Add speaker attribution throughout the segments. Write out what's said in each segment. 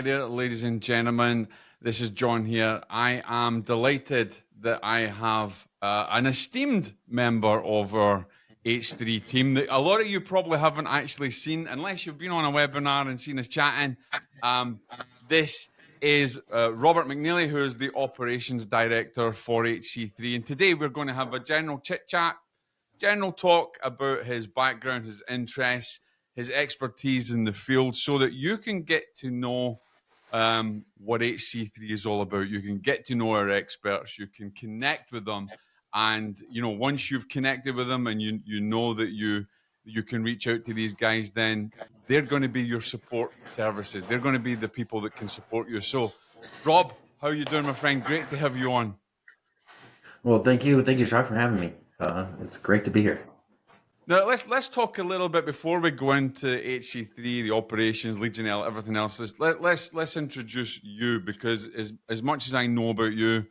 Speaker 1: Hi there, ladies and gentlemen. This is John here. I am delighted that I have an esteemed member of our H3 team that a lot of you probably haven't actually seen, unless you've been on a webinar and seen us chatting. This is Robert McNeely, who is the operations director for HC3. And today we're going to have a general chit-chat, general talk about his background, his interests, his expertise in the field, so that you can get to know what HC3 is all about. You can get to know our experts. You can connect with them, and once you've connected with them, and you know that you can reach out to these guys, then they're going to be your support services. They're going to be the people that can support you. So, Rob, how are you doing, my friend? Great to have you on.
Speaker 2: Well, thank you, Sean, for having me. It's great to be here.
Speaker 1: Now let's talk a little bit before we go into HC3, the operations, Legionella, everything else. Let's introduce you, because as much as I know about you,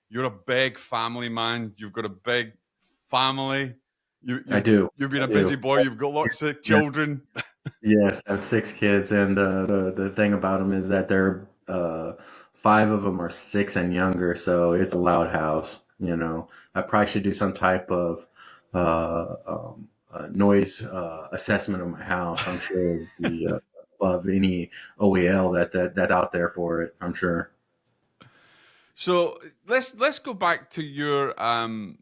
Speaker 1: you're a big family man. You've got a big family.
Speaker 2: I do.
Speaker 1: You've been
Speaker 2: I
Speaker 1: a busy
Speaker 2: do.
Speaker 1: boy. You've got lots of
Speaker 2: Yeah.
Speaker 1: children.
Speaker 2: Yes, I have 6 kids, and the thing about them is that they're 5 of them are 6 and younger, so it's a loud house. I probably should do some type of noise assessment of my house. I'm sure it would be above any OEL that's out there for it. I'm sure.
Speaker 1: So let's go back to your kind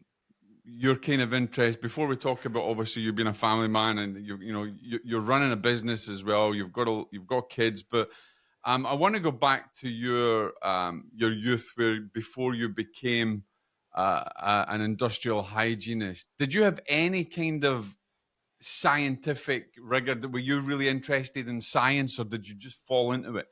Speaker 1: of interest before we talk about, obviously, you being a family man, and you're running a business as well. You've got kids, but I want to go back to your youth, where before you became an industrial hygienist. Did you have any kind of scientific rigor? Were you really interested in science, or did you just fall into it?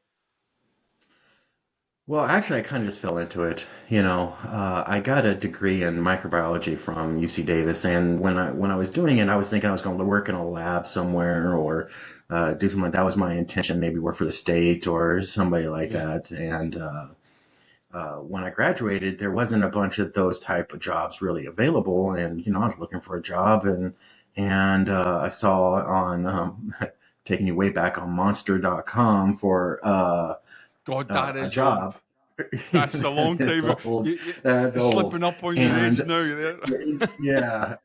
Speaker 2: Well, actually, I kind of just fell into it. I got a degree in microbiology from UC Davis, and when I was doing it, I was thinking I was going to work in a lab somewhere or do something like that. Was my intention, maybe work for the state or somebody like
Speaker 1: Yeah.
Speaker 2: that. And when I graduated, there wasn't a bunch of those type of jobs really available, and I was looking for a job, and I saw on taking you way back on Monster.com for
Speaker 1: God, that
Speaker 2: a
Speaker 1: is
Speaker 2: job.
Speaker 1: old. That's a long
Speaker 2: It's
Speaker 1: time.
Speaker 2: old. That's
Speaker 1: You're
Speaker 2: old.
Speaker 1: slipping up on your age
Speaker 2: And
Speaker 1: now. There.
Speaker 2: yeah,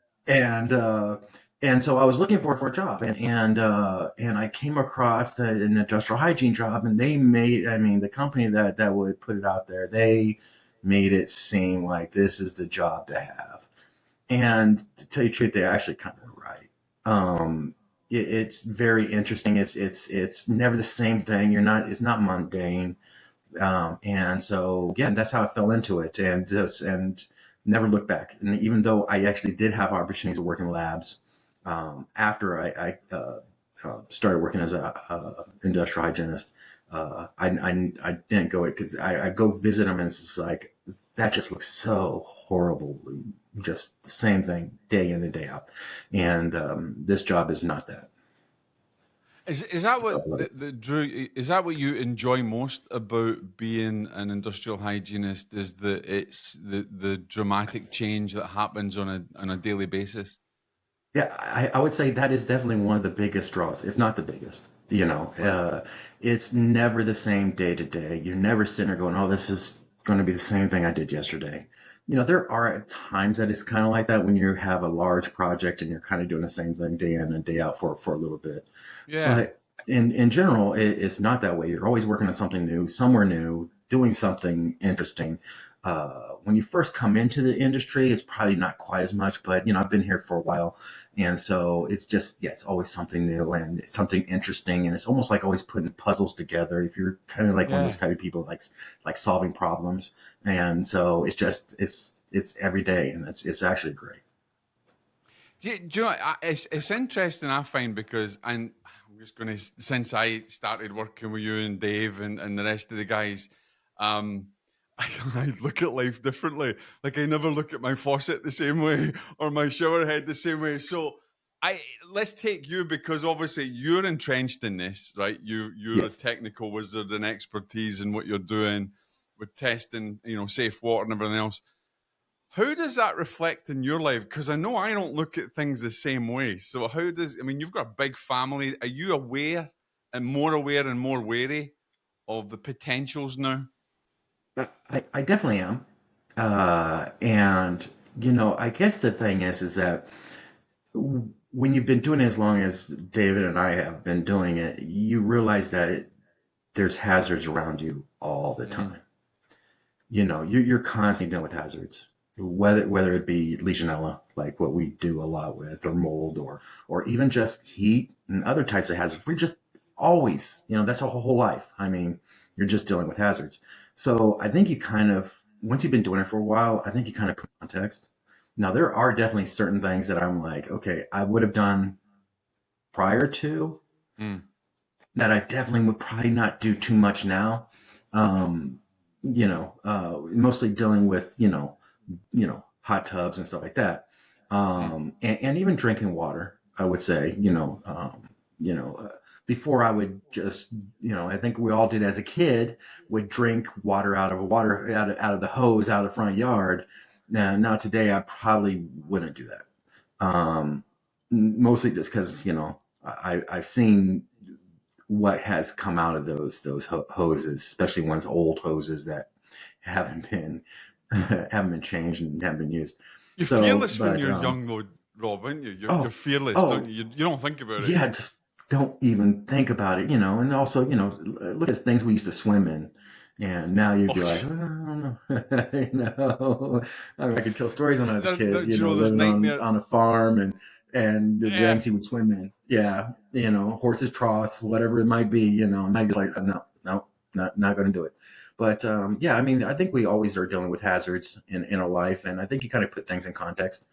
Speaker 2: and so I was looking for a job, and I came across an industrial hygiene job, and they made, I mean, the company that would put it out there, they made it seem like this is the job to have. And to tell you the truth, they're actually kind of right. It's very interesting. It's never the same thing. It's not mundane. And so, yeah, that's how I fell into it, and never looked back. And even though I actually did have opportunities to work in labs, after I started working as a industrial hygienist, I didn't go it because I go visit them, and it's just like that just looks so horrible, just the same thing day in and day out. And this job is not that.
Speaker 1: Is that
Speaker 2: So,
Speaker 1: what the Drew? Is that what you enjoy most about being an industrial hygienist? Is that it's the dramatic change that happens on a daily basis?
Speaker 2: yeah, I would say that is definitely one of the biggest draws, if not the biggest.
Speaker 1: Right.
Speaker 2: It's never the same day to day. You're never sitting there going, "Oh, this is going to be the same thing I did yesterday." There are times that it's kind of like that when you have a large project and you're kind of doing the same thing day in and day out for a little bit.
Speaker 1: Yeah.
Speaker 2: But in general, it's not that way. You're always working on something new, somewhere new, doing something interesting. When you first come into the industry, it's probably not quite as much, but I've been here for a while, and so it's just, yeah, it's always something new and it's something interesting, and it's almost like always putting puzzles together. If you're kind of like one of those
Speaker 1: Yeah.
Speaker 2: type of people like solving problems, and so it's every day, and it's actually great.
Speaker 1: Do you know, it's interesting, I find, because, and I'm just going to, since I started working with you and Dave and the rest of the guys, um, I look at life differently. Like, I never look at my faucet the same way or my shower head the same way. So let's take you, because obviously you're entrenched in this, right? You're a
Speaker 2: Yes.
Speaker 1: technical wizard and expertise in what you're doing with testing, safe water and everything else. How does that reflect in your life? Because I know I don't look at things the same way. So I mean, you've got a big family. Are you aware and more wary? of the potentials now?
Speaker 2: I definitely am. And I guess the thing is that when you've been doing it as long as David and I have been doing it, you realize that there's hazards around you all the
Speaker 1: Mm,
Speaker 2: time. You're constantly dealing with hazards, whether it be Legionella, like what we do a lot with, or mold, or even just heat and other types of hazards. We just always, that's our whole life. I mean, you're just dealing with hazards. So I think you kind of, once you've been doing it for a while, I think you kind of put context. Now there are definitely certain things that I'm like, okay, I would have done prior to
Speaker 1: mm,
Speaker 2: that. I definitely would probably not do too much now. Um, Mostly dealing with, hot tubs and stuff like that.
Speaker 1: mm.
Speaker 2: And even drinking water, I would say, you know, uh, before I would just, I think we all did as a kid, would drink water out of the hose out of the front yard. Now today, I probably wouldn't do that. Mostly just because, I've seen what has come out of those hoses, especially ones old hoses that haven't been haven't been changed and haven't been used.
Speaker 1: You're
Speaker 2: So,
Speaker 1: fearless when
Speaker 2: but
Speaker 1: you're young, though, Rob, aren't you? You're
Speaker 2: oh
Speaker 1: fearless, don't
Speaker 2: oh
Speaker 1: you? You don't think about it.
Speaker 2: yeah, just don't even think about it, And also, look at things we used to swim in, and now you'd
Speaker 1: Oh,
Speaker 2: be like, oh, I don't know, I mean, I could tell stories when I was a kid,
Speaker 1: you know, there's
Speaker 2: living on
Speaker 1: nightmare.
Speaker 2: on a farm, and the
Speaker 1: Yeah,
Speaker 2: things he would swim in. Yeah, horses troughs, whatever it might be, and I'd be like, no, no, not going to do it. But yeah, I mean, I think we always are dealing with hazards in our life, and I think you kind of put things in context.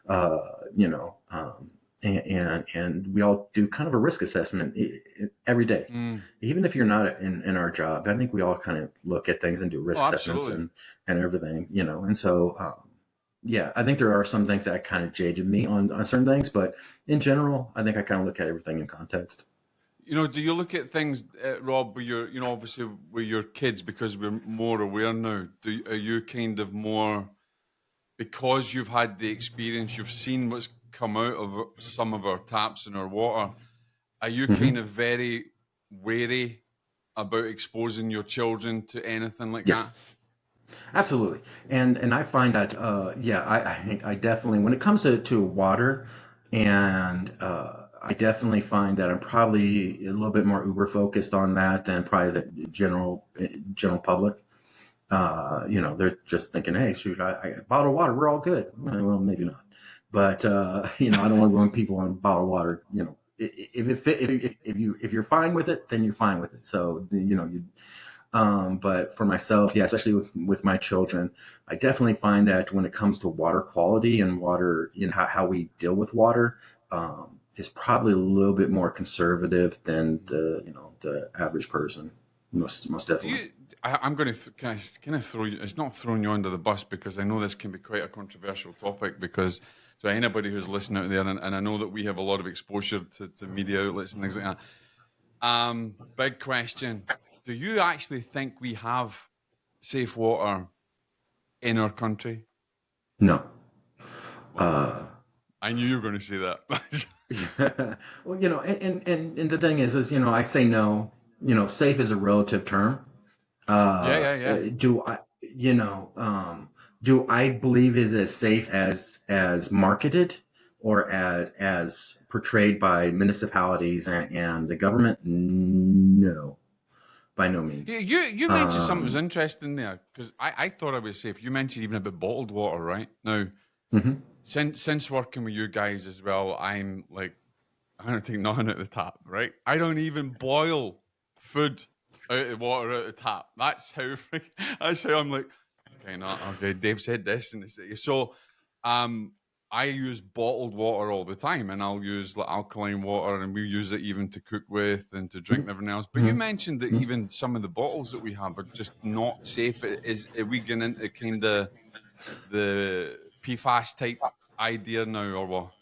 Speaker 2: Uh, you know, and we all do kind of a risk assessment every day,
Speaker 1: mm.
Speaker 2: even if you're not in our job. I think we all kind of look at things and do
Speaker 1: Oh,
Speaker 2: risk assessments
Speaker 1: absolutely.
Speaker 2: and everything, and so yeah, I think there are some things that kind of jaded me on certain things, but in general, I think I kind of look at everything in context.
Speaker 1: You know, do you look at things, Rob, with your, obviously with your kids because we're more aware now? Are you kind of more because you've had the experience, you've seen what's come out of some of our taps and our water? Are you kind
Speaker 2: Hmm.
Speaker 1: of very wary about exposing your children to anything like
Speaker 2: Yes.
Speaker 1: that?
Speaker 2: Absolutely, and I find that yeah, I think I definitely, when it comes to water, and I definitely find that I'm probably a little bit more uber focused on that than probably the general public. They're just thinking, hey, shoot, I bottled water, we're all good. Well, maybe not, but I don't want to ruin people on bottled water. If you're fine with it, then you're fine with it. So you but for myself, yeah, especially with my children, I definitely find that when it comes to water quality and water, how we deal with water, is probably a little bit more conservative than the average person. Most
Speaker 1: Do
Speaker 2: definitely.
Speaker 1: you? I'm going to kind of throw you. It's not throwing you under the bus because I know this can be quite a controversial topic. Because so anybody who's listening out there, and I know that we have a lot of exposure to media outlets and things like that. Big question: do you actually think we have safe water in our country?
Speaker 2: No.
Speaker 1: Wow,
Speaker 2: Uh,
Speaker 1: I knew you were going to say that.
Speaker 2: well, and the thing is, I say no. Safe is a relative term.
Speaker 1: Yeah, yeah, yeah.
Speaker 2: Do I, do I believe is as safe as marketed or as portrayed by municipalities and the government? No, by no means.
Speaker 1: You mentioned something that was
Speaker 2: Um,
Speaker 1: interesting there because I thought I was safe. You mentioned even about bottled water, right? Now,
Speaker 2: mhm.
Speaker 1: since working with you guys as well, I'm like I don't take nothing out of the tap, right? I don't even boil food out of water out of the tap. That's how I'm like, okay, no, okay, Dave said this and this. So um I use bottled water all the time and I'll use like alkaline water and we use it even to cook with and to drink and everything else. But you
Speaker 2: Mhm.
Speaker 1: mentioned that
Speaker 2: Mhm.
Speaker 1: even some of the bottles that we have are just not safe. Are we getting into kind of the PFAS type idea now or what?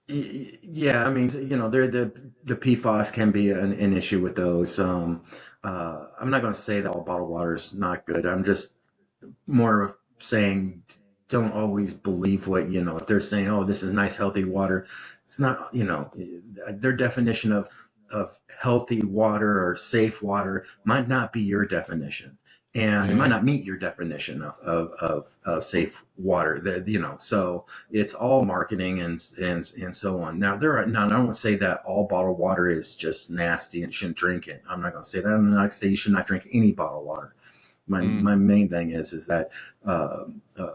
Speaker 2: Yeah, I mean, the PFAS can be an issue with those. I'm not going to say that all bottled water is not good. I'm just more of saying don't always believe what if they're saying, oh, this is nice healthy water. It's not, their definition of of healthy water or safe water might not be your definition, and it might
Speaker 1: Yeah.
Speaker 2: not meet your definition of safe water. So it's all marketing and so on. Now I don't want to say that all bottled water is just nasty and shouldn't drink it. I'm not going to say that. I'm not going to say you should not drink any bottled water. My
Speaker 1: Mm.
Speaker 2: main thing is that uh, uh,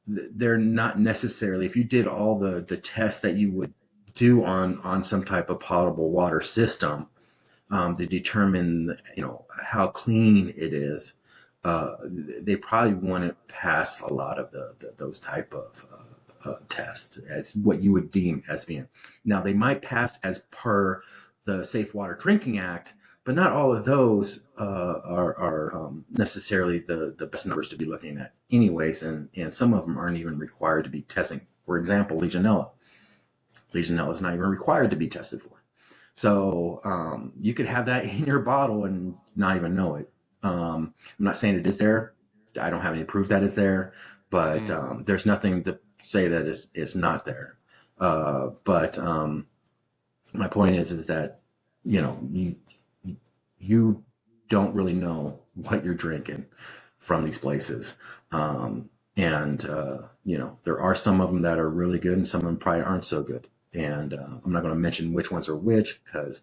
Speaker 2: they're not necessarily, if you did all the tests that you would do on some type of potable water system, to determine how clean it is, they probably wouldn't pass a lot of those type of tests as what you would deem as being. Now they might pass as per the Safe Water Drinking Act, but not all of those are necessarily the best numbers to be looking at anyways, and some of them aren't even required to be testing. For example, Legionella. Legionella is not even required to be tested for. So you could have that in your bottle and not even know it. I'm not saying it is there. I don't have any proof that it's there, but
Speaker 1: Mm.
Speaker 2: there's nothing to say that it's not there. But my point is that you know you you don't really know what you're drinking from these places. And there are some of them that are really good, and some of them probably aren't so good. And I'm not going to mention which ones are which because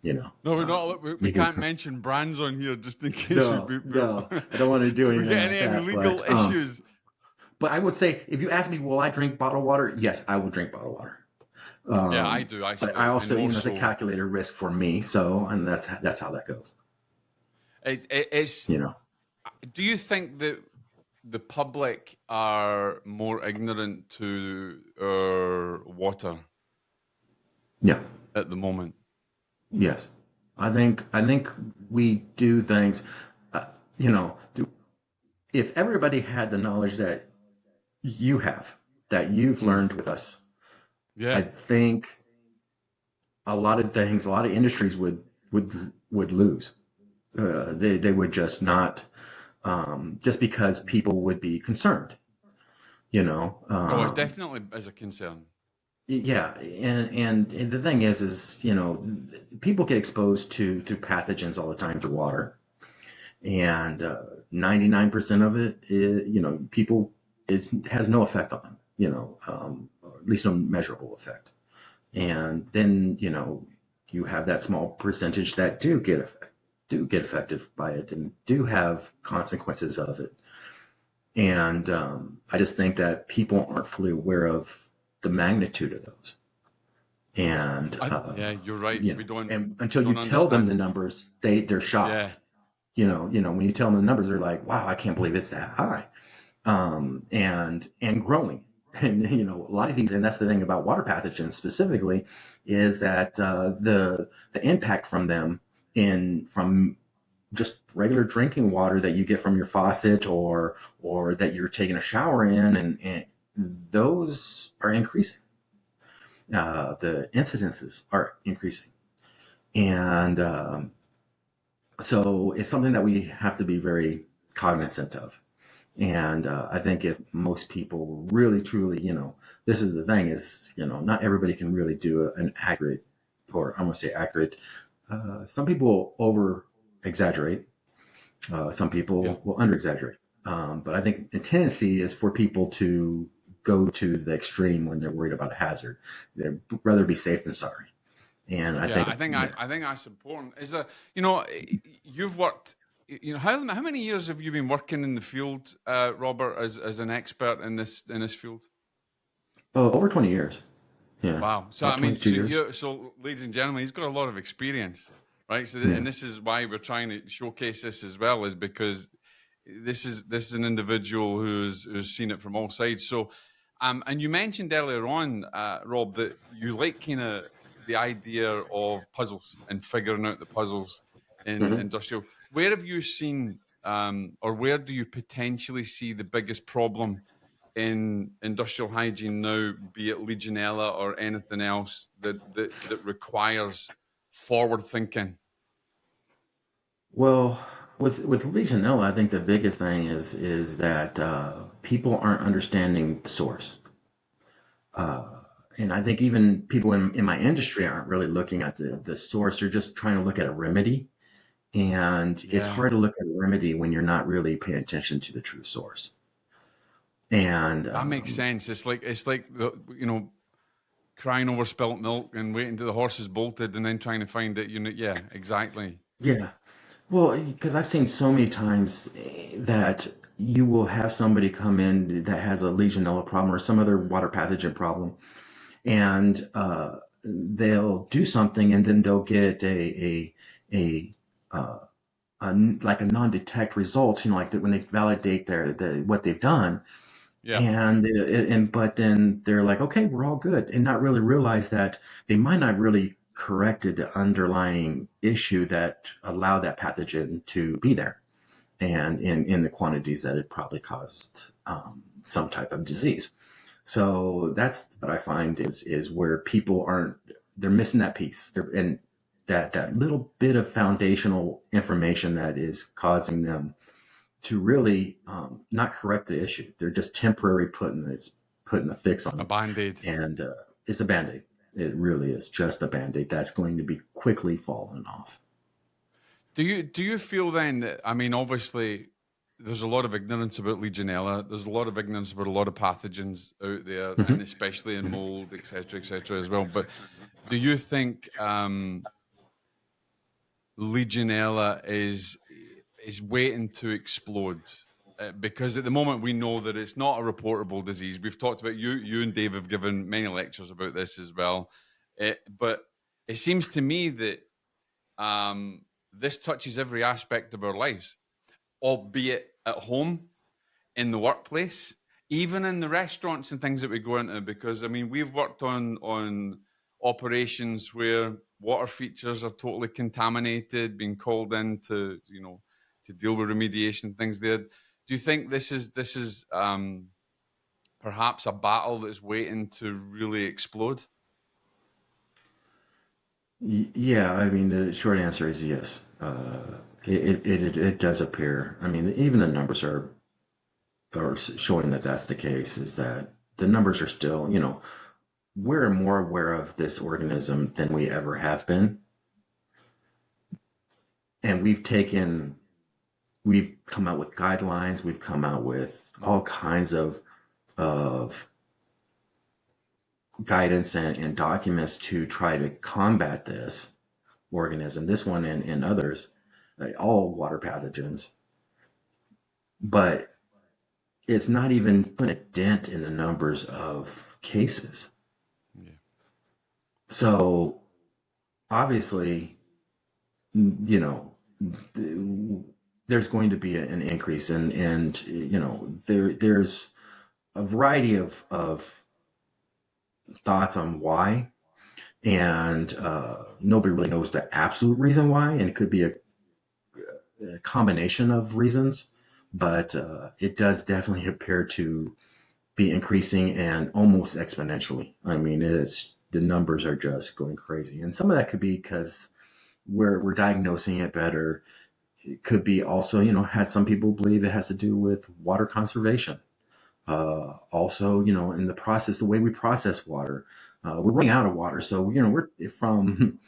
Speaker 2: you know
Speaker 1: No, we're not. We
Speaker 2: you can.
Speaker 1: can't mention brands on here just in case
Speaker 2: No, no, I don't want to do
Speaker 1: we
Speaker 2: anything
Speaker 1: get
Speaker 2: like
Speaker 1: any
Speaker 2: that.
Speaker 1: legal issues.
Speaker 2: But I would say if you ask me, will I drink bottled water? Yes, I will drink bottled water.
Speaker 1: Yeah, I
Speaker 2: Um,
Speaker 1: do
Speaker 2: but I
Speaker 1: actually, and
Speaker 2: also,
Speaker 1: more
Speaker 2: it's a
Speaker 1: so.
Speaker 2: calculated risk for me. So, and that's how that goes.
Speaker 1: It's.
Speaker 2: You know.
Speaker 1: Do you think that the public are more ignorant to our water
Speaker 2: Yeah.
Speaker 1: at the moment?
Speaker 2: Yes. I think we do things. Uh, you know, if everybody had the knowledge that you have, that you've
Speaker 1: Mm.
Speaker 2: learned with us, I
Speaker 1: Yeah.
Speaker 2: think a lot of things, a lot of industries would lose. They would just not, just because people would be concerned. You know,
Speaker 1: Oh, it definitely is a concern.
Speaker 2: yeah, and the thing is people get exposed to pathogens all the time through water, and 99% of it is, people has no effect on them, or at least no measurable effect. And then you have that small percentage that do get affected by it and do have consequences of it. And I just think that people aren't fully aware of the magnitude of those. And
Speaker 1: Yeah, you're right. We don't
Speaker 2: and
Speaker 1: we
Speaker 2: until you
Speaker 1: don't
Speaker 2: tell them the
Speaker 1: understand.
Speaker 2: numbers, they're
Speaker 1: Yeah.
Speaker 2: shocked. When you tell them the numbers, they're like, "Wow, I can't believe it's that high." And growing. And a lot of these, and that's the thing about water pathogens specifically, is that the impact from them in from just regular drinking water that you get from your faucet or that you're taking a shower in, and those are increasing. The incidences are increasing, and so it's something that we have to be very cognizant of. And I think if most people really, truly, this is the thing is, not everybody can really do an accurate, or I'm going to say accurate. Some people over exaggerate. Some
Speaker 1: Yeah.
Speaker 2: people will under exaggerate. But I think the tendency is for people to go to the extreme when they're worried about a hazard. They'd rather be safe than sorry. And I
Speaker 1: Yeah,
Speaker 2: think,
Speaker 1: I think that's important. Is there, you've worked, how many years have you been working in the field, Robert, as an expert in this field?
Speaker 2: oh, over 20 years. Yeah.
Speaker 1: Wow. So
Speaker 2: About
Speaker 1: I mean,
Speaker 2: 22 years.
Speaker 1: ladies and gentlemen, he's got a lot of experience, right? So,
Speaker 2: Yeah.
Speaker 1: and this is why we're trying to showcase this as well, is because this is an individual who's seen it from all sides. So, and you mentioned earlier on, Rob, that you like kind of the idea of puzzles and figuring out the puzzles in
Speaker 2: Hmm.
Speaker 1: industrial. Where have you seen, or where do you potentially see the biggest problem in industrial hygiene now, be it Legionella or anything else that requires forward thinking?
Speaker 2: Well, with Legionella, I think the biggest thing is that people aren't understanding the source. and I think even people in my industry aren't really looking at the source. They're just trying to look at a remedy. And it's
Speaker 1: Yeah,
Speaker 2: hard to look at a remedy when you're not really paying attention to the true source. And
Speaker 1: that makes sense. It's like crying over spilt milk and waiting till the horse is bolted and then trying to find it. Yeah, exactly.
Speaker 2: yeah, well, because I've seen so many times that you will have somebody come in that has a Legionella problem or some other water pathogen problem, and they'll do something, and then they'll get a, uh, like a non-detect result, like that when they validate what they've done,
Speaker 1: Yeah,
Speaker 2: and but then they're like, okay, we're all good, and not really realize that they might not really corrected the underlying issue that allowed that pathogen to be there, and in the quantities that it probably caused some type of disease. So that's what I find is where people aren't, they're missing that piece. And that little bit of foundational information that is causing them to really not correct the issue. They're just temporary putting a fix on
Speaker 1: a
Speaker 2: it,
Speaker 1: band-aid.
Speaker 2: and it's a band-aid. It really is just a band-aid that's going to be quickly falling off.
Speaker 1: Do you feel then that, I mean, obviously there's a lot of ignorance about Legionella. There's a lot of ignorance about a lot of pathogens out there, and
Speaker 2: Hmm.
Speaker 1: especially in mold, et cetera, as well. But do you think Legionella is waiting to explode? Because at the moment we know that it's not a reportable disease. We've talked about you and Dave have given many lectures about this as well. But it seems to me that this touches every aspect of our lives, albeit at home, in the workplace, even in the restaurants and things that we go into. Because I mean, we've worked on operations where water features are totally contaminated, being called in to deal with remediation things there. Do you think this is perhaps a battle that's waiting to really explode?
Speaker 2: Yeah, I mean, the short answer is yes. It does appear. I mean, even the numbers are showing that that's the case. Is that the numbers are still, we're more aware of this organism than we ever have been, and we've come out with guidelines. We've come out with all kinds of guidance and documents to try to combat this organism, this one and others, all water pathogens. But it's not even putting a dent in the numbers of cases.
Speaker 1: Yeah.
Speaker 2: So obviously, you know, there's going to be an increase, and there's a variety of thoughts on why, and nobody really knows the absolute reason why, and it could be a combination of reasons, but it does definitely appear to be increasing and almost exponentially. I mean, it's the numbers are just going crazy, and some of that could be because we're diagnosing it better. It could be also, has some people believe it has to do with water conservation. Also, in the process, the way we process water, we're running out of water. So, we're from,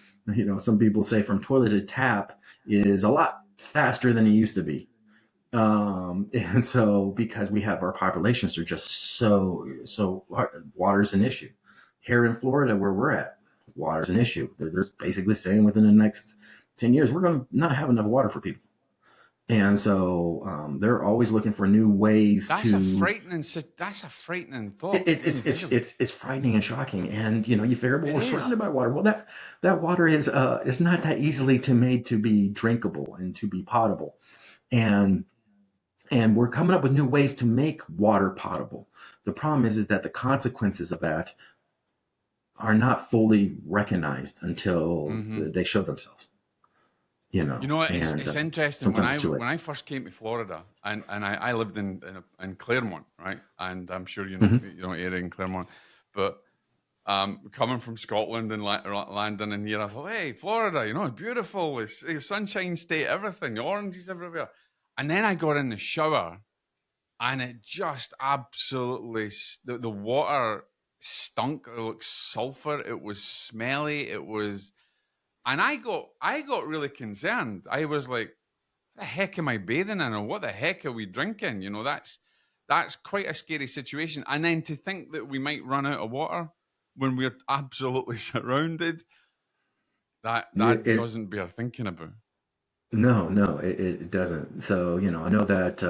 Speaker 2: some people say from toilet to tap is a lot faster than it used to be. And so because we have our populations are just so water's an issue. Here in Florida, where we're at, water's an issue. They're basically saying within the next 10 years, we're going to not have enough water for people. And so they're always looking for new ways
Speaker 1: That's a
Speaker 2: to.
Speaker 1: frightening. That's a frightening
Speaker 2: It,
Speaker 1: thought.
Speaker 2: it,
Speaker 1: Even
Speaker 2: it's it's
Speaker 1: vision.
Speaker 2: it's it's frightening and shocking, and you figure, well,
Speaker 1: It
Speaker 2: we're
Speaker 1: is.
Speaker 2: surrounded by water. Well, that water is not that easily to made to be drinkable and to be potable, and we're coming up with new ways to make water potable. The problem is that the consequences of that are not fully recognized until
Speaker 1: Mm-hmm.
Speaker 2: they show themselves.
Speaker 1: It's
Speaker 2: And
Speaker 1: interesting when
Speaker 2: sometimes
Speaker 1: I
Speaker 2: too
Speaker 1: when
Speaker 2: late.
Speaker 1: I first came to Florida, and I lived in Claremont, right? And I'm sure
Speaker 2: Hmm.
Speaker 1: area in Claremont, but coming from Scotland and landing in here, I thought, hey, Florida, beautiful, it's sunshine state, everything, oranges everywhere. And then I got in the shower, and it just absolutely the water stunk. It looked sulfur. It was smelly. It was, and I got really concerned. I was like, "What the heck am I bathing in, or what the heck are we drinking?" You know, that's quite a scary situation. And then to think that we might run out of water when we're absolutely surrounded, that
Speaker 2: It
Speaker 1: doesn't bear thinking about.
Speaker 2: no, it doesn't. So, I know that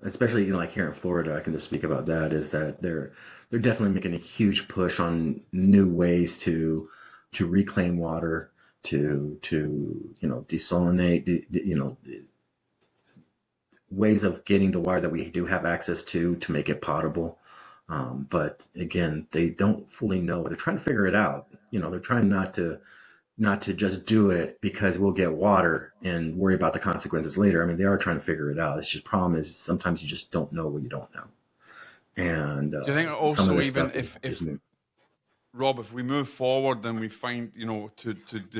Speaker 2: especially like here in Florida, I can just speak about that, is that they're definitely making a huge push on new ways to reclaim water, to desalinate, ways of getting the water that we do have access to make it potable. But again, they don't fully know. They're trying to figure it out. They're trying not to just do it because we'll get water and worry about the consequences later. I mean, they are trying to figure it out. It's just problem is sometimes you just don't know what you don't know, and
Speaker 1: Do you think
Speaker 2: some of
Speaker 1: also,
Speaker 2: this
Speaker 1: even
Speaker 2: stuff is
Speaker 1: if
Speaker 2: new.
Speaker 1: Rob, if we move forward and we find, to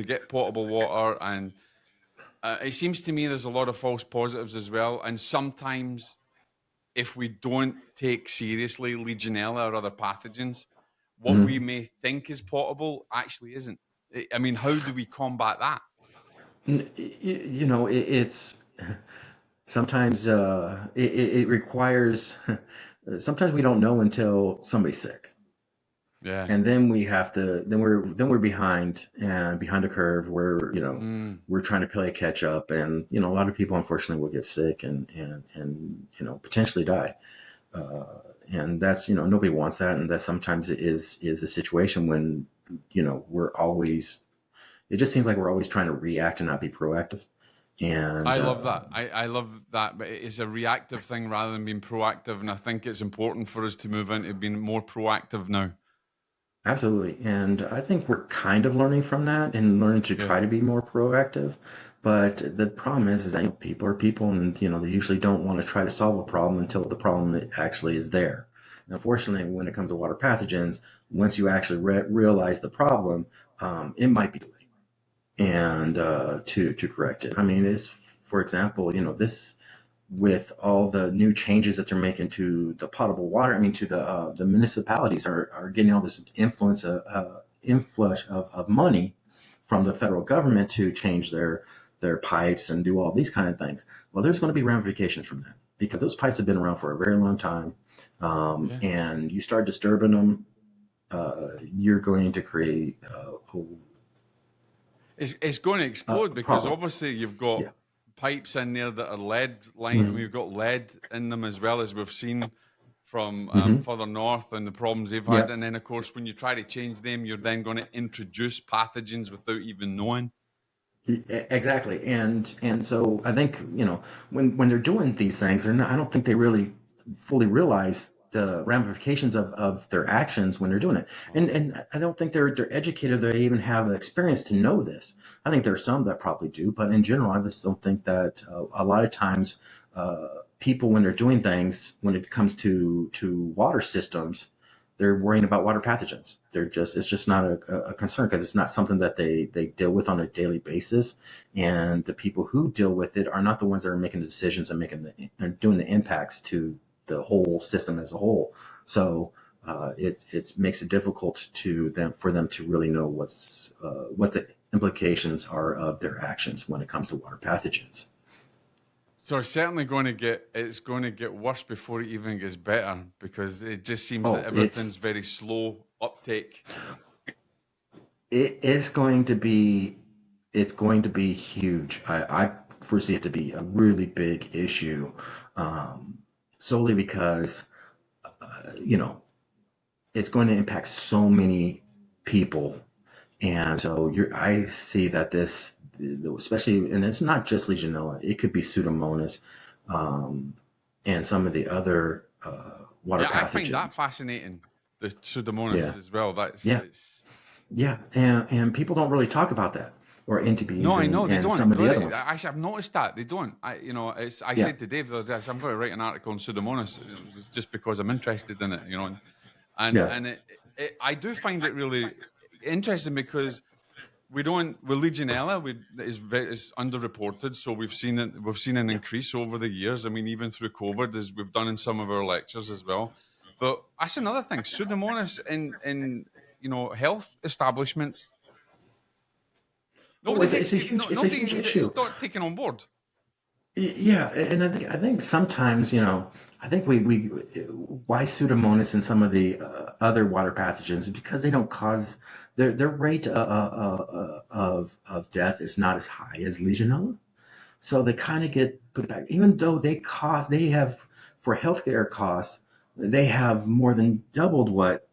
Speaker 1: get potable water, and it seems to me there's a lot of false positives as well, and sometimes if we don't take seriously Legionella or other pathogens, what we
Speaker 2: Mhm.
Speaker 1: may think is potable actually isn't. I mean, how do we combat that?
Speaker 2: It's sometimes it requires. Sometimes we don't know until somebody's sick,
Speaker 1: Yeah.
Speaker 2: and then we have to. Then we're behind and behind the curve. Where
Speaker 1: Mm.
Speaker 2: we're trying to play catch up, and a lot of people unfortunately will get sick and potentially die. Uh, and that's nobody wants that, and that sometimes is a situation when we're always. It just seems like we're always trying to react and not be proactive. And
Speaker 1: I love that. I love that, but it's a reactive thing rather than being proactive. And I think it's important for us to move into being more proactive now.
Speaker 2: Absolutely. And I think we're kind of learning from that and learning to
Speaker 1: Yeah.
Speaker 2: try to be more proactive. But the problem is that people are people, and they usually don't want to try to solve a problem until the problem actually is there. And unfortunately, when it comes to water pathogens, once you actually realize the problem, it might be too late and to correct it. I mean, for example, this with all the new changes that they're making to the potable water. I mean, to the municipalities are getting all this influence of money from the federal government to change their pipes and do all these kind of things. Well, there's going to be ramifications from that because those pipes have been around for a very long time,
Speaker 1: Yeah.
Speaker 2: and you start disturbing them, you're going to create
Speaker 1: It's going to explode
Speaker 2: a
Speaker 1: because
Speaker 2: problem.
Speaker 1: obviously you've got
Speaker 2: Yeah.
Speaker 1: pipes in there that are lead line.
Speaker 2: Hmm.
Speaker 1: We've got lead in them as well, as we've seen from
Speaker 2: Hmm.
Speaker 1: further north and the problems they've had.
Speaker 2: Yeah.
Speaker 1: And then, of course, when you try to change them, you're then going to introduce pathogens without even knowing.
Speaker 2: Exactly, and so I think when they're doing these things, they're not. I don't think they really fully realize the ramifications of their actions when they're doing it, and I don't think they're educated. They even have the experience to know this. I think there's some that probably do, but in general, I just don't think that a lot of times people when they're doing things when it comes to water systems they're worrying about water pathogens. It's just not a concern because it's not something that they deal with on a daily basis. And the people who deal with it are not the ones that are making the decisions and and doing the impacts to the whole system as a whole. So it makes it difficult for them to really know what the implications are of their actions when it comes to water pathogens.
Speaker 1: So it's going to get worse before it even gets better because it just seems that
Speaker 2: Oh,
Speaker 1: everything's very slow uptake.
Speaker 2: it is going to be it's going to be huge. I foresee it to be a really big issue, um, solely because you know it's going to impact so many people, and so I see that especially, and it's not just Legionella. It could be Pseudomonas, um, and some of the other water
Speaker 1: Yeah, I find that
Speaker 2: pathogens.
Speaker 1: fascinating. The Pseudomonas
Speaker 2: Yeah,
Speaker 1: as well. That's
Speaker 2: yeah,
Speaker 1: it's
Speaker 2: yeah, and people don't really talk about that, or
Speaker 1: No,
Speaker 2: NTBs
Speaker 1: I know they
Speaker 2: and
Speaker 1: don't.
Speaker 2: some of the other
Speaker 1: Clearly,
Speaker 2: ones.
Speaker 1: actually, I've noticed that they don't. I
Speaker 2: Yeah.
Speaker 1: said to Dave the other day, I said, I'm going to write an article on Pseudomonas just because I'm interested in it.
Speaker 2: Yeah.
Speaker 1: And I do find it really interesting because we don't with Legionella, is underreported, so we've seen an
Speaker 2: Yeah.
Speaker 1: increase over the years. I mean, even through COVID, as we've done in some of our lectures as well. But that's another thing. Pseudomonas in health establishments.
Speaker 2: Oh,
Speaker 1: Nobody's
Speaker 2: it's a huge it's a
Speaker 1: nobody.
Speaker 2: huge issue.
Speaker 1: It's not taken on board.
Speaker 2: Yeah, and I think sometimes, I think we why Pseudomonas and some of the other water pathogens is because they don't cause their rate of death is not as high as Legionella. So they kind of get put back, even though they have, for healthcare costs, they have more than doubled what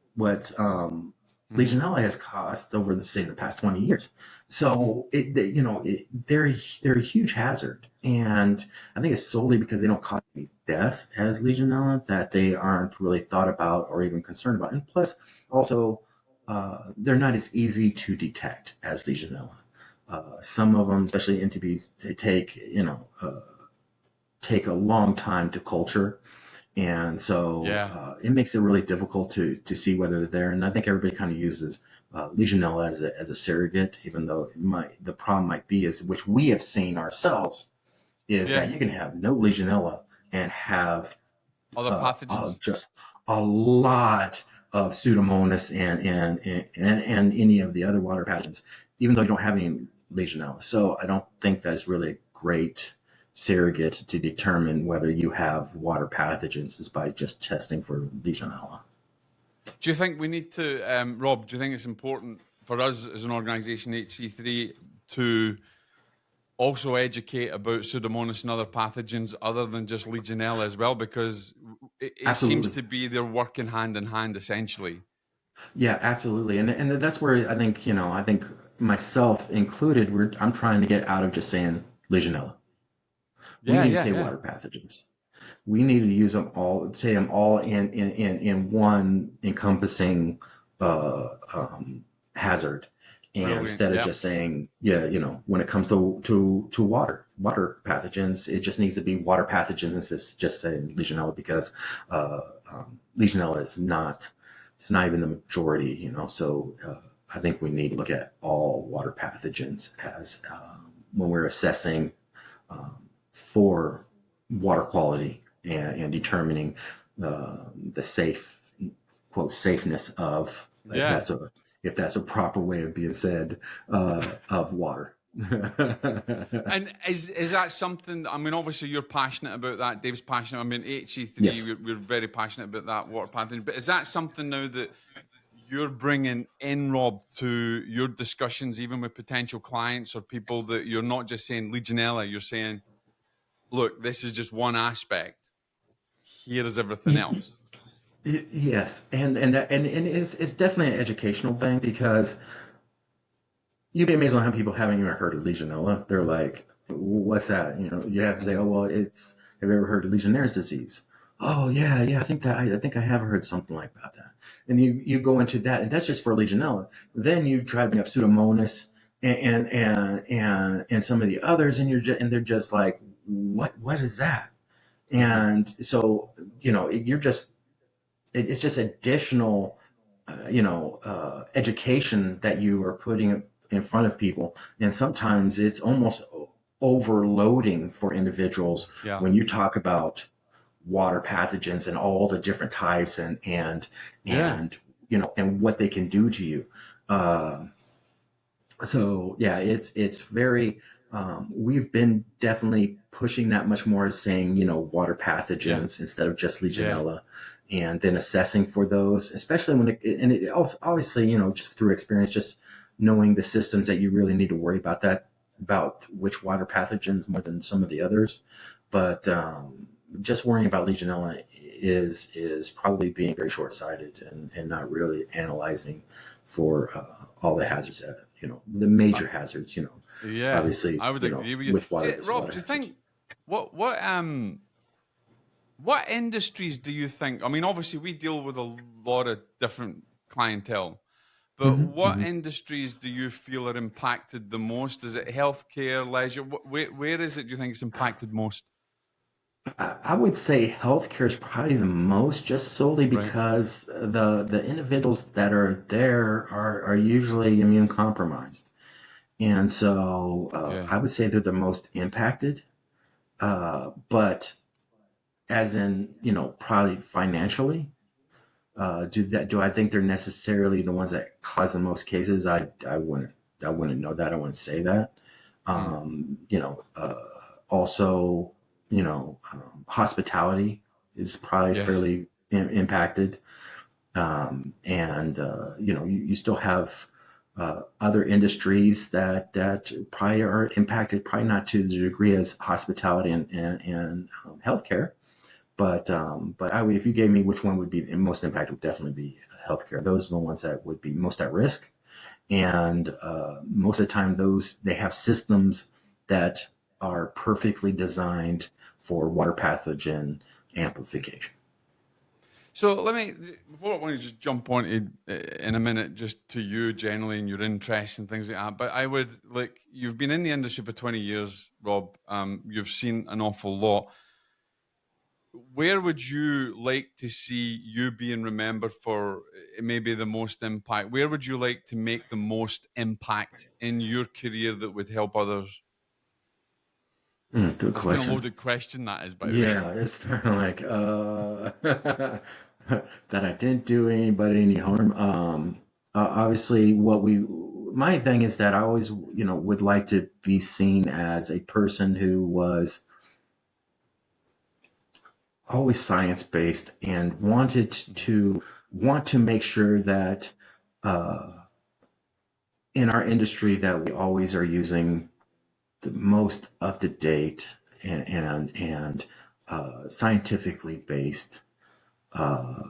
Speaker 1: Hmm.
Speaker 2: Legionella has cost over say the past 20 years.
Speaker 1: Hmm.
Speaker 2: So they're a huge hazard, and I think it's solely because they don't cause any deaths as Legionella that they aren't really thought about or even concerned about, and plus also they're not as easy to detect as Legionella. Some of them, especially NTBs, they take a long time to culture, and so
Speaker 1: Yeah.
Speaker 2: it makes it really difficult to see whether they're there. And I think everybody kind of uses Legionella as a surrogate, even though the problem might be is which we have seen ourselves is
Speaker 1: Yeah.
Speaker 2: that you can have no Legionella and have
Speaker 1: Other pathogens.
Speaker 2: just a lot of Pseudomonas and any of the other water pathogens, even though you don't have any Legionella. So I don't think that's really a great surrogate to determine whether you have water pathogens is by just testing for Legionella.
Speaker 1: Do you think we need to, Rob? Do you think it's important for us as an organisation, HC3, to also educate about Pseudomonas and other pathogens other than just Legionella as well? Because it seems
Speaker 2: Absolutely.
Speaker 1: to be they're working hand in hand, essentially.
Speaker 2: Yeah, absolutely. And that's where I think myself included, I'm trying to get out of just saying Legionella. We
Speaker 1: Yeah,
Speaker 2: need to
Speaker 1: yeah,
Speaker 2: say
Speaker 1: yeah.
Speaker 2: water pathogens. We need to use them all, say them all in one encompassing hazard, and
Speaker 1: Brilliant.
Speaker 2: instead of
Speaker 1: Yeah.
Speaker 2: just saying, yeah, when it comes to water pathogens, it just needs to be water pathogens instead of just saying Legionella because uh, Legionella is not, it's not even the majority, So I think we need to look at all water pathogens as when we're assessing for water quality and determining the safe quote safeness of
Speaker 1: Yeah.
Speaker 2: if that's a proper way of being said of water.
Speaker 1: And is that something? I mean, obviously you're passionate about that. Dave's passionate. I mean, HE3,
Speaker 2: Yes.
Speaker 1: we're very passionate about that water pathogen. But is that something now that you're bringing in, Rob, to your discussions, even with potential clients or people, that you're not just saying Legionella, you're saying, look, this is just one aspect. Here is everything else.
Speaker 2: Yes, and it's definitely an educational thing because you'd be amazed on how people haven't even heard of Legionella. They're like, "What's that?" You have to say, "Oh,
Speaker 1: Mhm.
Speaker 2: well, it's. Have you ever heard of Legionnaire's disease?" Oh, yeah, yeah. I think I have heard something like about that. And you go into that, and that's just for Legionella. Then you try to bring up Pseudomonas and some of the others, and they're just like, "What is that?"
Speaker 1: Mhm.
Speaker 2: And so it's just additional education that you are putting in front of people, and sometimes it's almost overloading for individuals
Speaker 1: Yeah.
Speaker 2: when you talk about water pathogens and all the different types
Speaker 1: Yeah.
Speaker 2: and what they can do to you. uh, so yeah, it's very we've been definitely pushing that much more, as saying water
Speaker 1: Yeah.
Speaker 2: pathogens instead of just
Speaker 1: Yeah.
Speaker 2: Legionella, and then assessing for those, especially when obviously just through experience, just knowing the systems that you really need to worry about which water pathogens more than some of the others. But just worrying about Legionella is probably being very short-sighted and not really analyzing for all the hazards that the
Speaker 1: Uh,
Speaker 2: major hazards,
Speaker 1: yeah.
Speaker 2: obviously,
Speaker 1: I would agree with you.
Speaker 2: with water, there's
Speaker 1: Rob,
Speaker 2: water
Speaker 1: do you
Speaker 2: hazards.
Speaker 1: think what industries do you think? I mean, obviously we deal with a lot of different clientele. But
Speaker 2: Hmm.
Speaker 1: what
Speaker 2: Hmm.
Speaker 1: industries do you feel are impacted the most? Is it healthcare, leisure? Where is it, do you think it's impacted most?
Speaker 2: I would say healthcare is probably the most, just solely
Speaker 1: Right.
Speaker 2: because the individuals that are there are usually immune compromised, and so
Speaker 1: Yeah.
Speaker 2: I would say they're the most impacted. But as in, probably financially. Do I think they're necessarily the ones that cause the most cases? I wouldn't know that. I wouldn't say that.
Speaker 1: Hmm.
Speaker 2: You know, also, hospitality is probably
Speaker 1: Yes.
Speaker 2: fairly impacted. And you still have other industries that probably are impacted, probably not to the degree as hospitality and healthcare. But if you gave me which one would be the most impacted, would definitely be healthcare. Those are the ones that would be most at risk, and most of the time, those they have systems that are perfectly designed for water pathogen amplification.
Speaker 1: So let me, before I want to just jump on in a minute, just to you generally and your interests and things like that. But I would like, you've been in the industry for 20 years, Rob. You've seen an awful lot. Where would you like to see you being remembered for maybe the most impact? Where would you like to make the most impact in your career that would help others?
Speaker 2: Good
Speaker 1: That's been a
Speaker 2: question.
Speaker 1: loaded question, that is, by the way.
Speaker 2: Yeah, it's kind of like that I didn't do anybody any harm. Obviously, my thing is that I always, would like to be seen as a person who was always science based and want to make sure that uh, in our industry that we always are using the most up to date and scientifically based uh,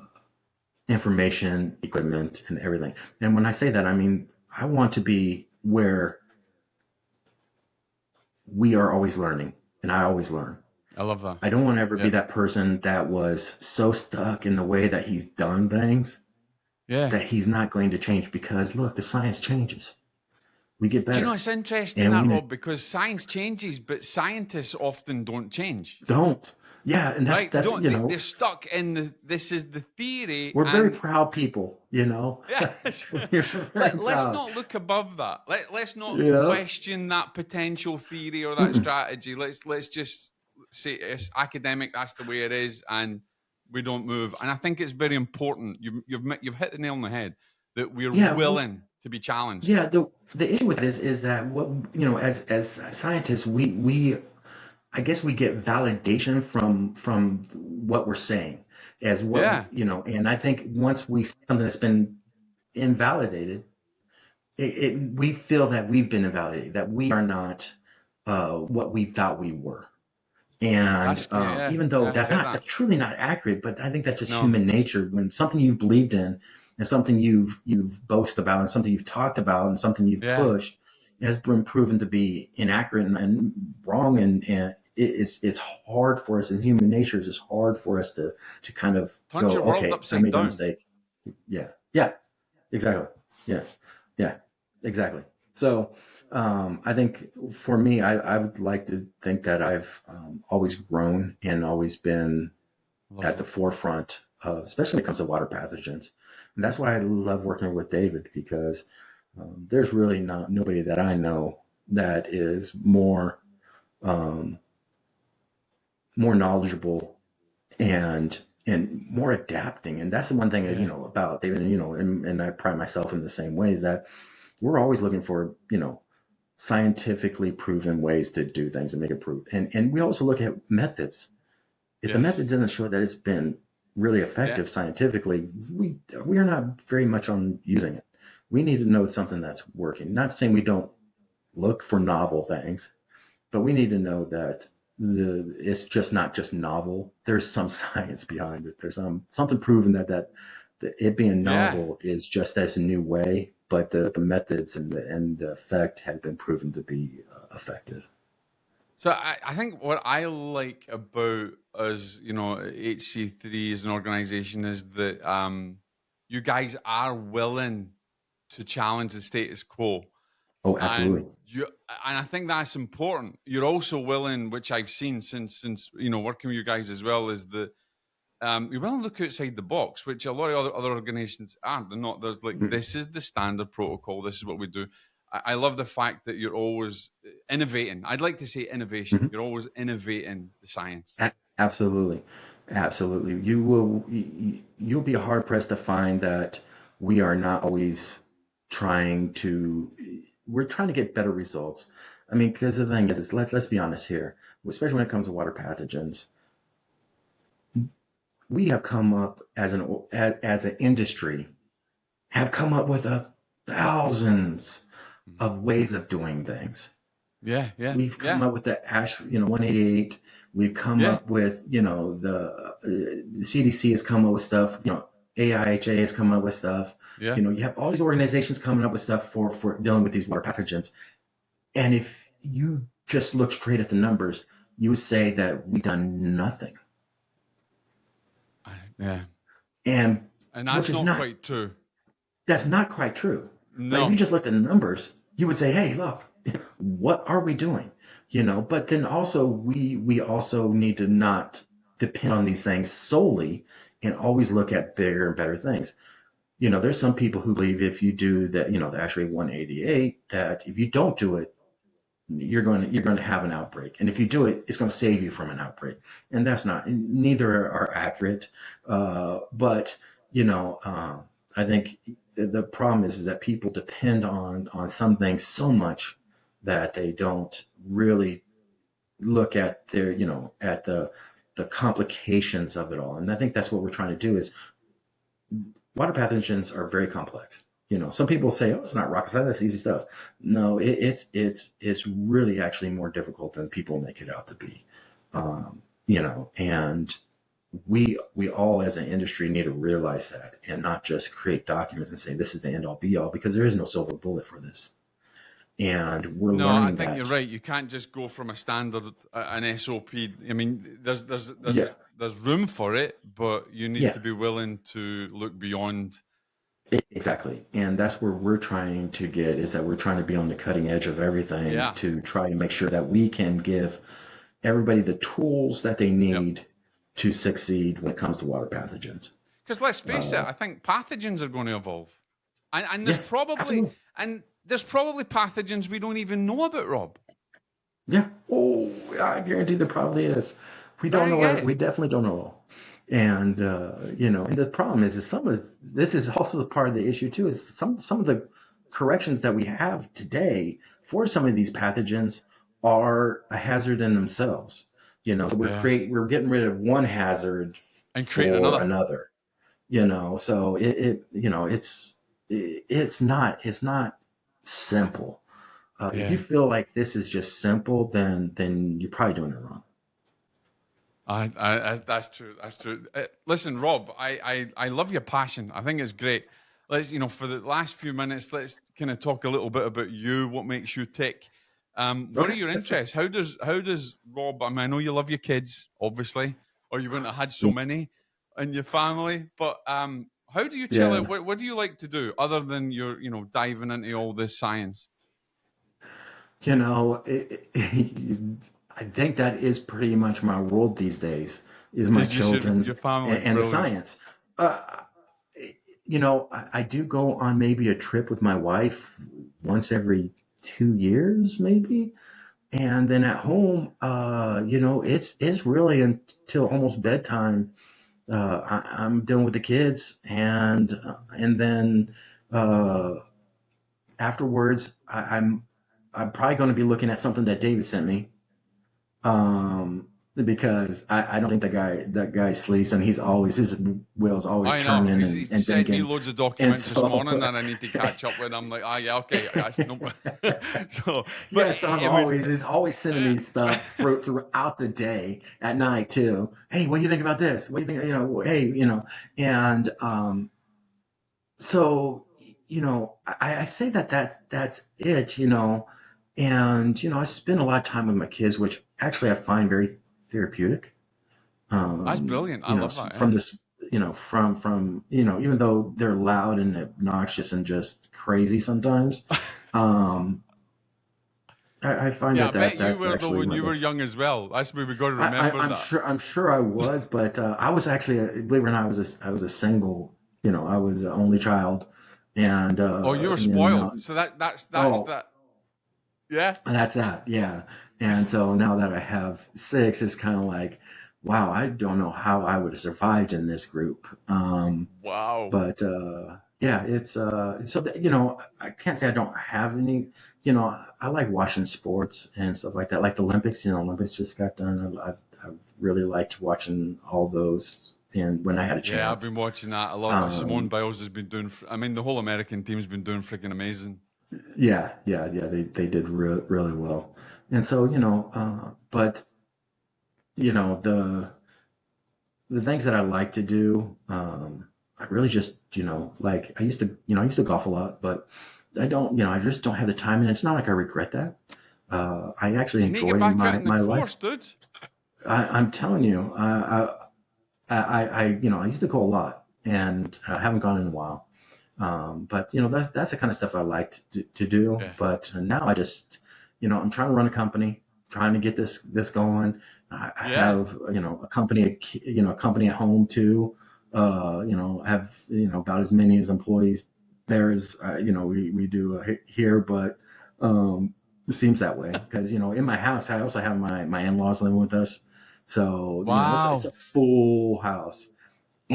Speaker 2: information, equipment, and everything. And when I say that, I mean I want to be where we are always learning, and I always learn.
Speaker 1: I love that.
Speaker 2: I don't want to ever be
Speaker 1: Yeah.
Speaker 2: that person that was so stuck in the way that he's done things
Speaker 1: Yeah.
Speaker 2: that he's not going to change, because look, the science changes. We get
Speaker 1: Do you know
Speaker 2: better,
Speaker 1: it's interesting
Speaker 2: and
Speaker 1: that,
Speaker 2: we
Speaker 1: Rob? Because science changes, but scientists often don't change.
Speaker 2: don't. Yeah, and that's
Speaker 1: Right? They
Speaker 2: that's
Speaker 1: don't. They're stuck in this is the theory,
Speaker 2: we're very
Speaker 1: and
Speaker 2: proud people.
Speaker 1: yeah.
Speaker 2: We're very
Speaker 1: Let's
Speaker 2: proud.
Speaker 1: not look above that. Let's not
Speaker 2: Yeah.
Speaker 1: question that potential theory or that
Speaker 2: Mm-mm.
Speaker 1: strategy. Let's just say it's academic. That's the way it is, and we don't move. And I think it's very important. You've hit the nail on the head that we're
Speaker 2: Yeah. Well,
Speaker 1: willing to be challenged.
Speaker 2: yeah. The issue with that is that what as scientists we I guess we get validation from what we're saying as what
Speaker 1: Yeah,
Speaker 2: and I think once we see something that's been invalidated, we feel that we've been invalidated, that we are not what we thought we were. And
Speaker 1: that's yeah.
Speaker 2: even though
Speaker 1: Yeah, I
Speaker 2: that's
Speaker 1: get
Speaker 2: not
Speaker 1: that.
Speaker 2: truly not accurate, but I think that's just
Speaker 1: No.
Speaker 2: human nature. When something you've believed in and something you've boasted about and something you've talked about and something you've
Speaker 1: Yeah.
Speaker 2: pushed has been proven to be inaccurate and wrong, and it's hard for us, in human nature it's hard for us to kind of
Speaker 1: Turns
Speaker 2: go,
Speaker 1: your world
Speaker 2: okay, I
Speaker 1: upside
Speaker 2: made that
Speaker 1: down.
Speaker 2: mistake. Yeah, yeah, exactly. Yeah, yeah, exactly. So I think for me, I would like to think that I've always grown and always been
Speaker 1: Love
Speaker 2: at the
Speaker 1: that.
Speaker 2: forefront of, especially when it comes to water pathogens. And that's why I love working with David, because there's really not nobody that I know that is um, more knowledgeable and more adapting. And that's the one thing that,
Speaker 1: Yeah.
Speaker 2: about David, and I pride myself in the same ways, that we're always looking for, scientifically proven ways to do things and make it prove. And we also look at methods. If the method
Speaker 1: Yes.
Speaker 2: doesn't show that it's been really
Speaker 1: Yeah.
Speaker 2: effective scientifically, we are not very much on using it. We need to know something that's working. Not saying we don't look for novel things, but we need to know that it's just not just novel. There's some science behind it. There's something proven that it being
Speaker 1: Yeah.
Speaker 2: novel is just as a new way, but the methods and the effect have been proven to be effective.
Speaker 1: So I think what I like about us, HC3 as an organization is that you guys are willing to challenge the status quo.
Speaker 2: Oh,
Speaker 1: And
Speaker 2: absolutely.
Speaker 1: I think that's important. You're also willing, which I've seen since working with you guys as well, is that you're willing to look outside the box, which a lot of other organizations aren't. They're not. There's like,
Speaker 2: Mhm.
Speaker 1: this is the standard protocol. This is what we do. I love the fact that you're always innovating. I'd like to say innovation.
Speaker 2: Mhm.
Speaker 1: You're always innovating the science.
Speaker 2: Absolutely. Absolutely. You'll be hard pressed to find that we are not always trying to, we're trying to get better results. I mean, because the thing is let's be honest here, especially when it comes to water pathogens, we have come up as an industry, have come up with thousands of ways of doing things.
Speaker 1: Yeah, yeah,
Speaker 2: We've come
Speaker 1: yeah,
Speaker 2: up with the ASH, 188. We've come
Speaker 1: yeah,
Speaker 2: up with, the CDC has come up with stuff. AIHA has come up with stuff.
Speaker 1: yeah.
Speaker 2: You have all these organizations coming up with stuff for dealing with these water pathogens. And if you just look straight at the numbers, you would say that we've done nothing.
Speaker 1: Yeah.
Speaker 2: And
Speaker 1: And
Speaker 2: which
Speaker 1: that's
Speaker 2: is
Speaker 1: not
Speaker 2: not,
Speaker 1: quite true.
Speaker 2: that's not quite true. Like if you
Speaker 1: No.
Speaker 2: just looked at the numbers, you would say, "Hey, look, what are we doing?" But then also we also need to not depend on these things solely and always look at bigger and better things. There's some people who believe if you do that, the actually 188, that if you don't do it, you're going to have an outbreak, and if you do it, it's going to save you from an outbreak, and that's not. Neither are accurate, but I think the problem is that people depend on some things so much that they don't really look at their at the complications of it all, and I think that's what we're trying to do. Is water pathogens are very complex. Some people say, "Oh, it's not rocket science. That's easy stuff." No, it's really actually more difficult than people make it out to be. And we all as an industry need to realize that and not just create documents and say this is the end all be all, because there is no silver bullet for this. And we're
Speaker 1: No, I
Speaker 2: learning
Speaker 1: think you're
Speaker 2: that.
Speaker 1: right. You can't just go from a standard, an SOP. I mean,
Speaker 2: Yeah,
Speaker 1: there's room for it, but you need
Speaker 2: yeah.
Speaker 1: to be willing to look beyond.
Speaker 2: Exactly. And that's where we're trying to get, is that we're trying to be on the cutting edge of everything
Speaker 1: Yeah.
Speaker 2: to try and make sure that we can give everybody the tools that they
Speaker 1: Yep.
Speaker 2: need to succeed when it comes to water pathogens.
Speaker 1: Because let's face it,
Speaker 2: Uh,
Speaker 1: I think pathogens are going to evolve, and
Speaker 2: yes, absolutely.
Speaker 1: there's probably pathogens we don't even know about, Rob.
Speaker 2: Yeah. Oh, I guarantee there probably is. We don't
Speaker 1: Right?
Speaker 2: know.
Speaker 1: Yeah.
Speaker 2: We definitely don't know all. And and the problem is some of this is also the part of the issue too. Is some of the corrections that we have today for some of these pathogens are a hazard in themselves. So
Speaker 1: Yeah.
Speaker 2: we're getting rid of one hazard
Speaker 1: And creating
Speaker 2: for
Speaker 1: another.
Speaker 2: another. So it's not simple. If you
Speaker 1: Yeah.
Speaker 2: feel like this is just simple, then you're probably doing it wrong.
Speaker 1: That's true. That's true. Listen, Rob, I love your passion. I think it's great. Let's, for the last few minutes, let's kind of talk a little bit about you. What makes you tick? What are
Speaker 2: Okay,
Speaker 1: your
Speaker 2: yes, sir.
Speaker 1: interests? How does Rob? I mean, I know you love your kids, obviously, or you wouldn't have had so many in your family. But how do you chill
Speaker 2: Yeah,
Speaker 1: out? What do you like to do other than your, diving into all this science?
Speaker 2: you know, I think that is pretty much my world these days. Is my
Speaker 1: Is just
Speaker 2: children's
Speaker 1: your family
Speaker 2: and the
Speaker 1: brilliant?
Speaker 2: science. Uh, I do go on maybe a trip with my wife once every 2 years, maybe. And then at home, it's really until almost bedtime. I'm dealing with the kids, and then uh, afterwards, I'm probably going to be looking at something that David sent me, because I don't think that guy sleeps, and he's always his wheels always
Speaker 1: I know.
Speaker 2: turning
Speaker 1: He
Speaker 2: and
Speaker 1: sent me
Speaker 2: thinking,
Speaker 1: loads of
Speaker 2: and
Speaker 1: documents this morning
Speaker 2: so
Speaker 1: that I need to catch up with. I'm like, yeah, okay. That's no. So, but
Speaker 2: yeah, so I'm
Speaker 1: I mean,
Speaker 2: always he's always sending me stuff throughout the day, at night too. Hey, what do you think about this? What do you think? Hey, and so I say that's it. And I spend a lot of time with my kids, which actually I find very therapeutic.
Speaker 1: that's brilliant. I love that.
Speaker 2: From
Speaker 1: Yeah.
Speaker 2: this, from even though they're loud and obnoxious and just crazy sometimes, um, I find
Speaker 1: Yeah, I
Speaker 2: that,
Speaker 1: bet you
Speaker 2: that's
Speaker 1: were though
Speaker 2: actually
Speaker 1: when
Speaker 2: my
Speaker 1: you were
Speaker 2: best.
Speaker 1: young as well. That's where we got to
Speaker 2: I,
Speaker 1: remember
Speaker 2: I'm
Speaker 1: that.
Speaker 2: sure I was, but I was actually, believe it or not, I was a single. I was an only child, and
Speaker 1: Oh, you were
Speaker 2: now,
Speaker 1: spoiled. So that's
Speaker 2: oh,
Speaker 1: that. Yeah.
Speaker 2: that's that, yeah. And so now that I have six, it's kind of like, wow, I don't know how I would have survived in this group.
Speaker 1: Wow.
Speaker 2: But yeah, it's so that, I can't say I don't have any. I like watching sports and stuff like that, like the Olympics. Olympics just got done. I've really liked watching all those, and when I had a
Speaker 1: Yeah, I've
Speaker 2: chance.
Speaker 1: been watching that a lot. Simone
Speaker 2: Um,
Speaker 1: Biles has been doing. I mean, the whole American team's been doing freaking amazing.
Speaker 2: yeah. They did really well, and so but the things that I like to do, I really just, like I used to golf a lot, but I don't, I just don't have the time, and it's not like I regret that. I actually
Speaker 1: You need to get
Speaker 2: enjoy
Speaker 1: back out in the
Speaker 2: my life.
Speaker 1: course, dude.
Speaker 2: I'm telling you, I used to go a lot, and I haven't gone in a while. But that's the kind of stuff I like to do.
Speaker 1: Yeah,
Speaker 2: But now I just, I'm trying to run a company, trying to get this going. I
Speaker 1: yeah.
Speaker 2: have a company, a company at home too. Have about as many as employees there as we do here, but it seems that way because in my house I also have my in-laws living with us, so it's a
Speaker 1: Wow.
Speaker 2: full house,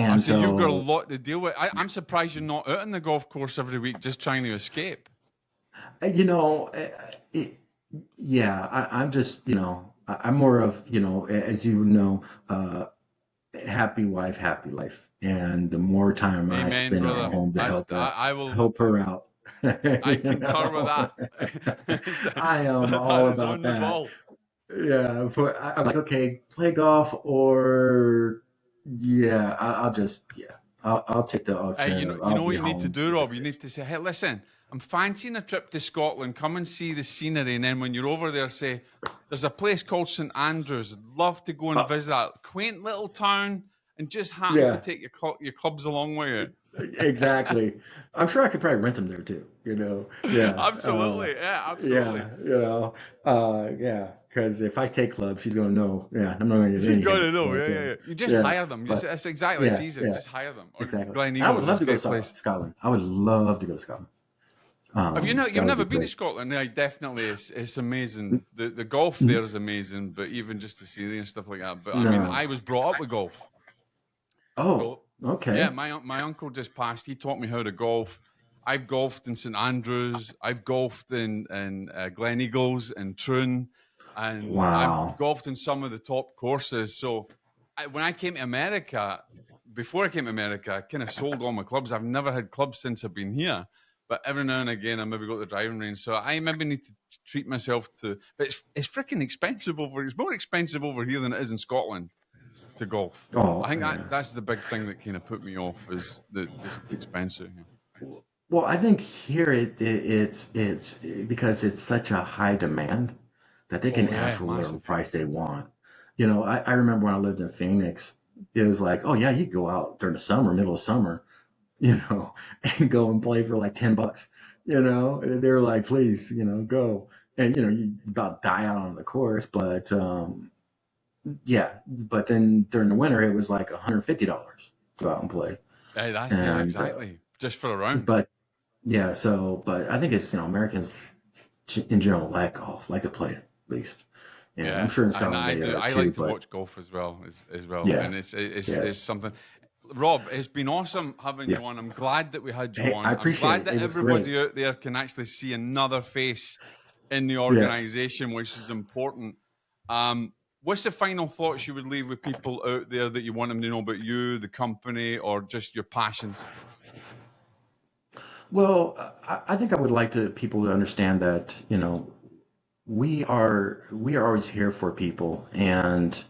Speaker 1: I
Speaker 2: and
Speaker 1: see you've got a
Speaker 2: so
Speaker 1: lot to deal with. I'm surprised you're not out on the golf course every week just trying to escape.
Speaker 2: you know, it, yeah, I'm just, I'm more of, as happy wife, happy life. And the more time I
Speaker 1: Amen,
Speaker 2: spend at
Speaker 1: brother.
Speaker 2: home to
Speaker 1: That's
Speaker 2: help
Speaker 1: I will.
Speaker 2: help her out,
Speaker 1: I concur with that.
Speaker 2: I am
Speaker 1: That
Speaker 2: all
Speaker 1: is
Speaker 2: about
Speaker 1: on the
Speaker 2: that.
Speaker 1: ball.
Speaker 2: Yeah, I'm like, okay, play golf or yeah, I'll just yeah, I'll take the option of
Speaker 1: You
Speaker 2: I'll
Speaker 1: know what
Speaker 2: be
Speaker 1: you need to
Speaker 2: home
Speaker 1: do,
Speaker 2: with the
Speaker 1: Rob. You
Speaker 2: kids.
Speaker 1: need to say, "Hey, listen, I'm fancying a trip to Scotland. Come and see the scenery." And then when you're over there, say, "There's a place called St Andrews. I'd love to go and
Speaker 2: Uh,
Speaker 1: visit that quaint little town, and just happen to
Speaker 2: yeah,
Speaker 1: take your clubs along with you."
Speaker 2: exactly. I'm sure I could probably rent them there too, Yeah.
Speaker 1: Absolutely, yeah, absolutely.
Speaker 2: Yeah, yeah. Because if I take club, she's gonna know. Yeah, I'm not gonna get
Speaker 1: She's
Speaker 2: any
Speaker 1: got
Speaker 2: hit.
Speaker 1: to know.
Speaker 2: But
Speaker 1: Yeah. You just
Speaker 2: yeah,
Speaker 1: hire them. Just
Speaker 2: but
Speaker 1: it's exactly it's
Speaker 2: yeah,
Speaker 1: easier.
Speaker 2: yeah,
Speaker 1: Just hire them. Or
Speaker 2: exactly.
Speaker 1: Glen
Speaker 2: And I would
Speaker 1: Eagles
Speaker 2: love
Speaker 1: is a
Speaker 2: to go to
Speaker 1: great place.
Speaker 2: Scotland. I would love to go to Scotland.
Speaker 1: Have you not?
Speaker 2: That
Speaker 1: You've
Speaker 2: would be
Speaker 1: never been to
Speaker 2: great.
Speaker 1: Scotland? Yeah, definitely. It's amazing. The golf there is amazing, but even just the scenery and stuff like that. But I mean,
Speaker 2: No.
Speaker 1: I was brought up with golf,
Speaker 2: Oh,
Speaker 1: so yeah.
Speaker 2: okay.
Speaker 1: My uncle just passed. He taught me how to golf. I've golfed in St Andrews. I've golfed in Glen Eagles and Troon, and I've
Speaker 2: Wow.
Speaker 1: golfed in some of the top courses. So when I came to America, before I came to America, I kind of sold all my clubs. I've never had clubs since I've been here. But every now and again, I maybe go to the driving range. So I maybe need to treat myself to. But it's freaking expensive over. It's more expensive over here than it is in Scotland to golf. I
Speaker 2: Oh,
Speaker 1: think
Speaker 2: yeah.
Speaker 1: that's the big thing that kind of put me off is just the expensive. Yeah.
Speaker 2: Well, I think here it's because it's such a high demand that they can
Speaker 1: Oh
Speaker 2: ask
Speaker 1: yeah,
Speaker 2: for whatever
Speaker 1: massive.
Speaker 2: price they want. I remember when I lived in Phoenix, it was like, oh yeah, you go out during the summer, middle of summer, and go and play for like $10. And they were like, please, go. And you about die out on the course, but yeah, but then during the winter it was like $150 to go out and play.
Speaker 1: Hey, that's yeah,
Speaker 2: And
Speaker 1: exactly. Just for a round.
Speaker 2: but yeah, but I think it's Americans in general like golf, like to play it at least, and I'm
Speaker 1: Yeah,
Speaker 2: sure in
Speaker 1: and
Speaker 2: Scotland
Speaker 1: I
Speaker 2: they
Speaker 1: do.
Speaker 2: are
Speaker 1: I
Speaker 2: too.
Speaker 1: like to
Speaker 2: But
Speaker 1: watch golf as well as well,
Speaker 2: yeah,
Speaker 1: and it's
Speaker 2: yes,
Speaker 1: something. Rob, it's been awesome having
Speaker 2: yeah.
Speaker 1: you on. I'm glad that we had you
Speaker 2: Hey, I
Speaker 1: on. I'm
Speaker 2: appreciate
Speaker 1: glad
Speaker 2: it.
Speaker 1: that
Speaker 2: It was great.
Speaker 1: everybody out there can actually see another face in the
Speaker 2: Yes.
Speaker 1: organization, which is important. What's the final thoughts you would leave with people out there that you want them to know about you, the company, or just your passions?
Speaker 2: Well, I think I would like to people to understand that we are always here for people, and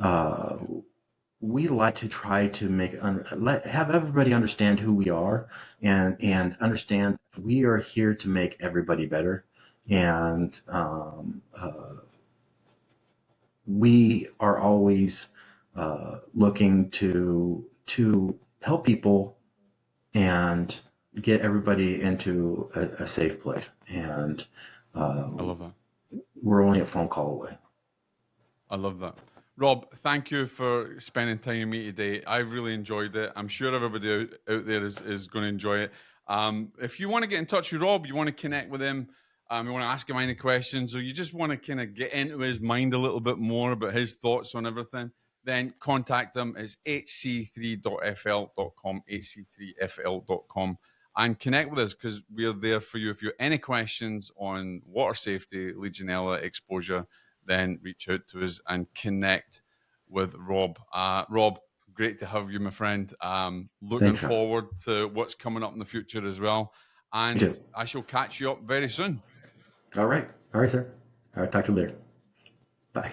Speaker 2: uh,
Speaker 1: Yeah,
Speaker 2: we like to try to have everybody understand who we are,
Speaker 1: yeah,
Speaker 2: and understand we are here to make everybody better, and we are always looking to help people and get everybody into a safe place, and uh,
Speaker 1: I love that.
Speaker 2: we're only a phone call away.
Speaker 1: I love that. Rob, thank you for spending time with me today. I've really enjoyed it. I'm sure everybody out there is going to enjoy it. If you want to get in touch with Rob, you want to connect with him, you want to ask him any questions, or you just want to kind of get into his mind a little bit more about his thoughts on everything, then contact them. It's hc3.fl.com, hc3fl.com, and connect with us because we're there for you. If you have any questions on water safety, Legionella exposure, then reach out to us and connect with Rob. Rob, great to have you, my friend. Looking
Speaker 2: Thanks, Sean.
Speaker 1: forward to what's coming up in the future as well.
Speaker 2: Me
Speaker 1: And
Speaker 2: too.
Speaker 1: I shall catch you up very soon.
Speaker 2: All right. All right, sir. All right. Talk to you later. Bye.